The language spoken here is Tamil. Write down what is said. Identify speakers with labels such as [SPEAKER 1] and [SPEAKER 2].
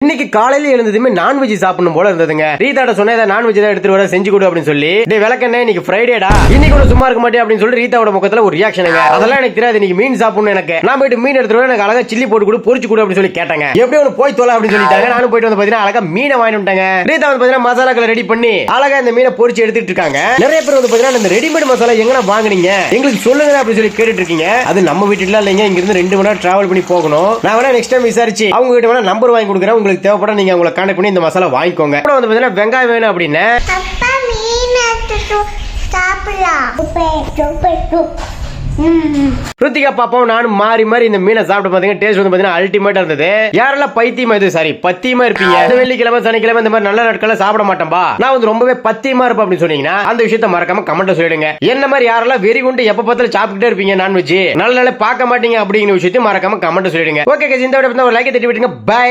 [SPEAKER 1] இன்னைக்கு காலையில எழுந்ததுமே நான்வெஜ் சாப்பிடணும் போல இருந்ததுங்க. ரீதாட்ட சொன்ன நான்வெஜ் தான் எடுத்துட்டு வர செஞ்சு கொடு அப்படின்னு சொல்லி, டேய் விளக்கண்ணே இன்னைக்கு ஃப்ரைடேடா, இன்னைக்கு கூட சும்மா இருக்க மாட்டே அப்படின்னு சொல்லி ரீதாவோட முகத்துல ஒரு ரியாக்ஷனுங்க. அதெல்லாம் எனக்கு தெரியாது, இன்னைக்கு மீன் சாப்பிடணும் எனக்கு. நான் போயிட்டு மீன் எடுத்துட்டு வர எனக்கு அழகா சில்லி போட்டு கொடு, பொரிச்சு கொடு அப்படின்னு சொல்லி கேட்டாங்க. எப்படி ஒன்று போய் தோல அப்படின்னு சொல்லிட்டாங்க. நானும் போயிட்டு வந்து பாத்தீங்கன்னா அழகா மீனை வாங்கிட்டு வந்துட்டாங்க. ரீதா வந்து பாத்தீங்கன்னா மசாலாக்களை ரெடி பண்ணி அழகா இந்த மீனை பொரிச்சு எடுத்துட்டு இருக்காங்க. நிறைய பேர் வந்து பாத்தீங்கன்னா இந்த ரெடிமேட் மசாலா எங்கனா வாங்குனீங்க எங்களுக்கு சொல்லுங்க அப்படின்னு சொல்லி கேட்டுட்டு இருக்கீங்க. அது நம்ம வீட்டுல இல்லைங்க, இங்க இருந்து 2 மணி நேரம் டிராவல் பண்ணி போகணும். நான் வேணா நெக்ஸ்ட் டைம் விசாரிச்சு அவங்க கிட்ட வேணா நம்பர் வாங்கி கொடுக்குறேன். உங்களுக்கு தேவைப்பட நீங்க அவங்களை கான்டாக்ட் பண்ணி இந்த மசாலா வாங்கிக்கோங்க. அப்புறம் வந்து பாத்தீங்கன்னா வெங்காயம் வேணும் அப்படின்னு ருத்திகா பாப்பாவும் நானும் மாறி மாறி இந்த மீனை சாப்பிட்டு பாத்தீங்கன்னா டேஸ்ட் வந்து பாத்தீங்கன்னா அல்டிமேட்டா இருந்தது. யாரெல்லாம் பைத்தியமா இது சாரி பத்தியமா இருப்பீங்க, வெள்ளிக்கிழமை சனிக்கிழமை இந்த மாதிரி நல்ல நாட்கள சாப்பிட மாட்டேன்பா, நான் வந்து ரொம்பவே பத்தியமா இருப்பேன் அப்படின்னு சொன்னீங்கன்னா அந்த விஷயத்த மறக்காம கமெண்ட்ல சொல்லிடுங்க. என்ன மாதிரி யாரெல்லாம் வெறி கொண்டு எப்ப பார்த்தாலும் சாப்பிட்டுட்டே இருப்பீங்க நான்வெஜ், நல்ல நாளே பார்க்க மாட்டீங்க அப்படிங்கிற விஷயத்தையும் மறக்காம கமெண்ட்ல சொல்லிடுங்க. ஓகே, இந்த வீடியோ ஒரு லைக் தட்டி விட்டுங்க. பை.